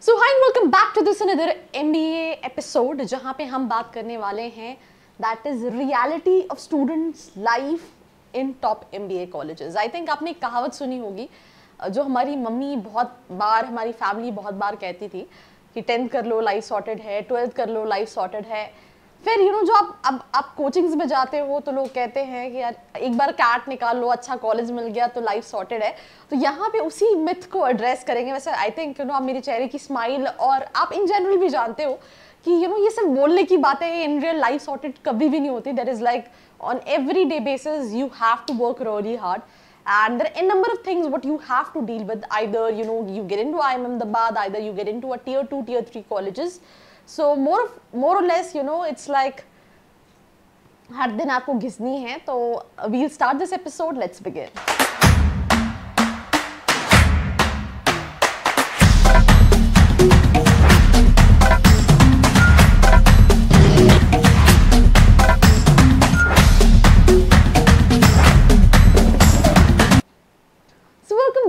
So hi and welcome back to this another MBA episode जहाँ पे हम बात करने वाले हैं that is reality of students life in top MBA colleges. I think आपने एक कहावत सुनी होगी जो हमारी मम्मी बहुत बार, हमारी फैमिली बहुत बार कहती थी कि 10th कर लो लाइफ सॉर्टेड है, 12th कर लो लाइफ सॉर्टेड है। फिर जो आप कोचिंग्स में जाते हो तो लोग कहते हैं कि यार एक बार कैट निकाल लो, अच्छा कॉलेज मिल गया तो लाइफ सॉर्टेड है। तो यहाँ पे उसी मिथ को एड्रेस करेंगे। वैसे आई थिंक आप मेरे चेहरे की स्माइल और आप इन जनरल भी जानते हो कि ये सिर्फ बोलने की बातें हैं, इन रियल लाइफ सॉर्टेड कभी भी नहीं होती। That is like on every day basis you have to work really hard and there are a number of things what you have to deal with. Either you get into IIM Ahmedabad, either you get into a tier 2 tier 3 colleges. So more or less it's like हर दिन आपको घिसनी है। तो we'll start this episode. Let's begin.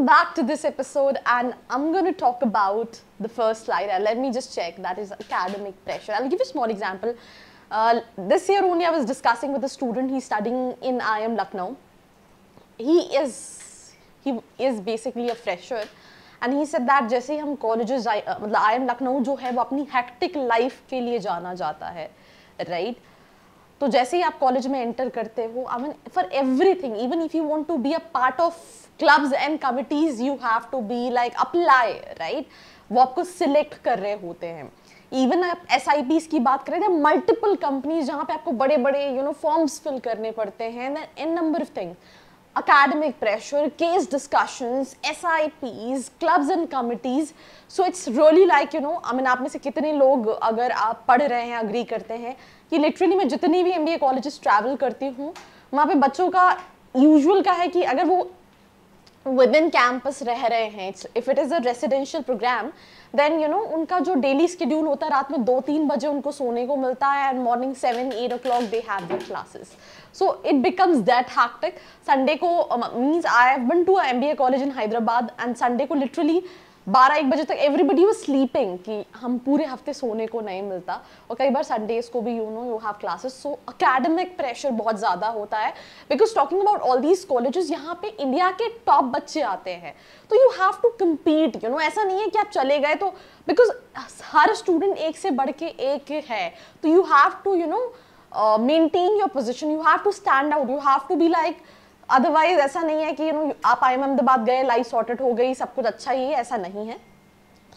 Back to this episode, and I'm going to talk about the first slide. And let me just check, that is academic pressure. I'll give you a small example. This year only I was discussing with a student. He's studying in IIM Lucknow. He is basically a fresher, and he said that जैसे ही हम colleges मतलब IIM Lucknow जो है वो अपनी hectic life के लिए जाना जाता है, right? तो जैसे ही आप कॉलेज में एंटर करते हो, I mean for everything, even if you want to be a part of clubs and committees, you have to be like apply, right? वो आपको सिलेक्ट कर रहे होते हैं। इवन आप SIPs की बात करें तो मल्टीपल कंपनीज जहाँ पे आपको बड़े बड़े फॉर्म्स फिल करने पड़ते हैं, in number of things, academic pressure, case discussions, SIPs, clubs and committees. So it's really like I mean आप में से कितने लोग अगर आप पढ़ रहे हैं अग्री करते हैं कि लिटरली मैं जितनी भी MBA कॉलेजेस ट्रैवल करती हूँ वहाँ पे बच्चों का यूजुअल का है कि अगर वो विद इन कैंपस रह रहे हैं, if it is a residential program, then उनका जो डेली शेड्यूल होता है रात में 2-3 बजे उनको सोने को मिलता है and morning 7-8 o'clock they have there classes. So it becomes that hectic. Sunday को means I have been to a MBA college in Hyderabad and Sunday को लिटरली 12-1 बजे तक एवरीबडी वाज स्लीपिंग कि हम पूरे हफ्ते सोने को नहीं मिलता। और कई बार संडेज को भी you have classes. So academic pressure बहुत ज़्यादा होता है because talking about all these colleges यहाँ पे इंडिया के टॉप बच्चे आते हैं। तो यू हैव टू कम्पीट, ऐसा नहीं है कि आप चले गए तो, बिकॉज हर स्टूडेंट एक से बढ़ के एक है। तो you have to maintain your position, you have to stand out, you have to be like, otherwise ऐसा नहीं है कि आप IIM अहमदाबाद गए, लाइफ सॉर्टेड हो गई, सब कुछ अच्छा ही है, ऐसा नहीं है।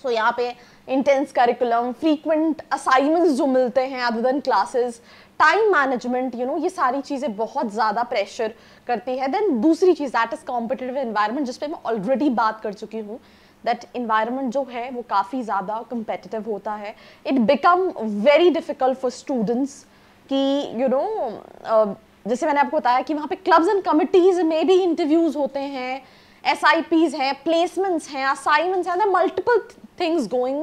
सो यहाँ पे इंटेंस करिकुलम, फ्रीक्वेंट असाइनमेंट्स जो मिलते हैं other than classes, time management, ये सारी चीज़ें बहुत ज़्यादा प्रेशर करती है। देन दूसरी चीज़ दैट इज़ कॉम्पिटिटिव एनवायरनमेंट, जिस पे मैं ऑलरेडी बात कर चुकी हूँ। दैट इन्वायरमेंट जो है वो काफ़ी ज़्यादा कम्पिटिटिव होता है। It become very difficult for students कि जैसे मैंने आपको बताया कि वहाँ पे क्लब्स एंड कमिटीज में भी इंटरव्यूज होते हैं, SIPs हैं, प्लेसमेंट्स हैं, असाइनमेंट्स हैं, multiple things going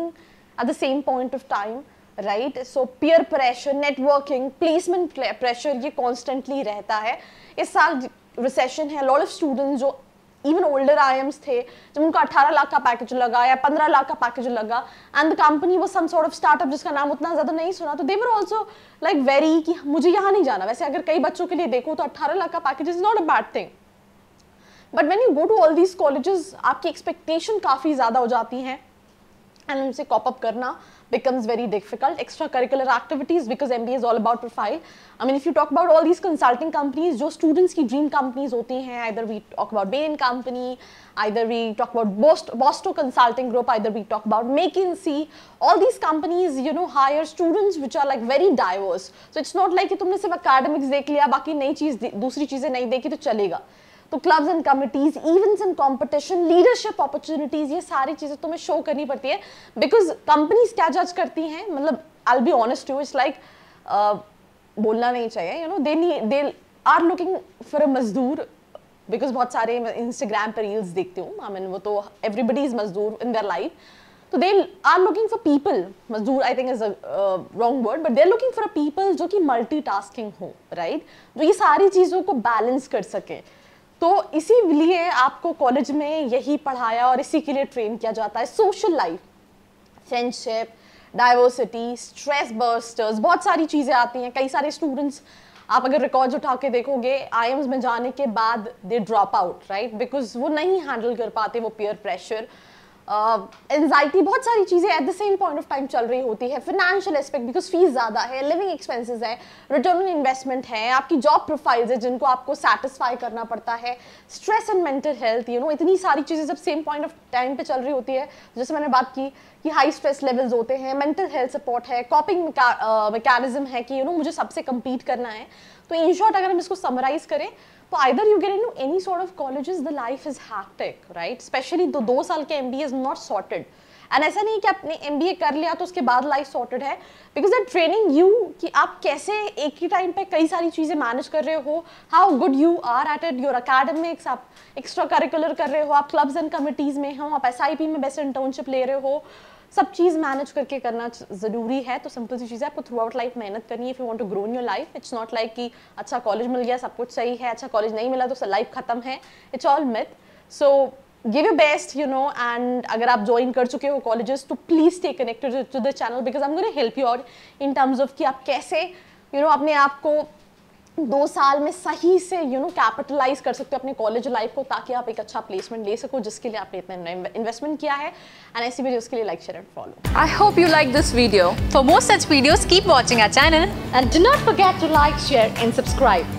at the same point of time, right? So peer pressure, networking, placement pressure, ये कॉन्स्टेंटली रहता है। इस साल रिसेशन है, लॉट ऑफ स्टूडेंट्स जो इवन ओल्डर IIMs थे, जब उनका 18 लाख का पैकेज लगा या 15 लाख का पैकेज लगा and the company was some sort of startup जिसका नाम उतना ज़्यादा नहीं सुना, तो they were also like very कि मुझे यहाँ नहीं जाना। वैसे अगर कई बच्चों के लिए देखो तो 18 लाख का package is not a bad thing, but when you go to all these colleges आपकी एक्सपेक्टेशन काफ़ी ज़्यादा हो जाती हैं एंड उनसे कॉप अप करना becomes very difficult. Extracurricular activities, because MBA is all about profile. I mean, if you talk about all these consulting companies, जो students की dream companies होती हैं, either we talk about Bain Company, either we talk about Boston Consulting Group, either we talk about McKinsey, all these companies, hire students which are like very diverse. So it's not like कि तुमने सिर्फ academics देख लिया, बाकी नई चीज़ दूसरी चीज़ें नहीं देखी तो चलेगा। तो clubs and committees, events and competition, leadership opportunities, ये सारी चीज़ें तुम्हें शो करनी पड़ती है। बिकॉज कंपनीज क्या जज करती हैं, मतलब I will be honest you, it's like बोलना नहीं चाहिए, they are looking for a मजदूर, बिकॉज बहुत सारे इंस्टाग्राम पर रील्स देखती हूँ, आई मीन वो तो एवरीबडी इज मजदूर इन देयर लाइफ। तो they are looking for people, मजदूर I think is a wrong word, but they are looking for a people जो कि मल्टीटास्किंग हो, राइट? जो ये सारी चीज़ों को बैलेंस कर सके। तो इसीलिए आपको कॉलेज में यही पढ़ाया और इसी के लिए ट्रेन किया जाता है। Social life, friendship, diversity, stress busters, बहुत सारी चीज़ें आती हैं। कई सारे स्टूडेंट्स आप अगर रिकॉर्ड्स उठा के देखोगे आईएम्स में जाने के बाद they drop out, right, because वो नहीं हैंडल कर पाते वो पीयर प्रेशर, एंजाइटी, बहुत सारी चीज़ें at the same point of time चल रही होती है। फिनेंशियल एस्पेक्ट, बिकॉज फीस ज़्यादा है, लिविंग एक्सपेंसेस है, रिटर्न ऑन इन्वेस्टमेंट है, आपकी जॉब प्रोफाइल्स है जिनको आपको सेटिस्फाई करना पड़ता है, stress and mental health, you know, इतनी सारी चीज़ें जब सेम पॉइंट ऑफ टाइम पे चल रही होती है, जैसे मैंने बात की कि हाई स्ट्रेस लेवल्स होते हैं, मेंटल हेल्थ सपोर्ट है, कॉपिंग मैकेनिज्म है कि यू नो मुझे सबसे कम्पीट करना है। तो इन शॉर्ट अगर हम इसको समराइज करें तो either you get into any sort of colleges, the life is hectic, right? Especially तो 2 साल के MBA is not sorted. And ऐसा नहीं कि आपने MBA कर लिया तो उसके बाद लाइफ सॉर्टेड है, बिकॉज they're training you कि आप कैसे एक ही टाइम पे कई सारी चीज़ें मैनेज कर रहे हो, how good you are at it, your academics, आप एक्स्ट्रा करिकुलर कर रहे हो, आप क्लब्स एंड कमिटीज़ में हो, आप SIP में बेस्ट इंटर्नशिप ले रहे हो, सब चीज़ मैनेज करके करना ज़रूरी है। तो सिंपल सी चीज़ है, आपको थ्रू आउट लाइफ मेहनत करनी है if you want to grow in your life. It's not like कि अच्छा कॉलेज मिल गया सब कुछ सही है, अच्छा कॉलेज नहीं मिला तो लाइफ खत्म है, it's all myth. So give your best, you know, and अगर आप ज्वाइन कर चुके हो कॉलेजेस तो please stay connected to the channel, because I am gonna help you out in terms of कि आप कैसे यू नो अपने आप को 2 साल में सही से यू नो कैपिटलाइज कर सकते हो अपने कॉलेज लाइफ को, ताकि आप एक अच्छा प्लेसमेंट ले सको जिसके लिए आपने इतना इन्वेस्टमेंट किया है। एंड ऐसी वीडियोस के लिए like, share and follow. I hope you like this video. For more such videos, keep watching our channel. And do not forget to like, share and subscribe.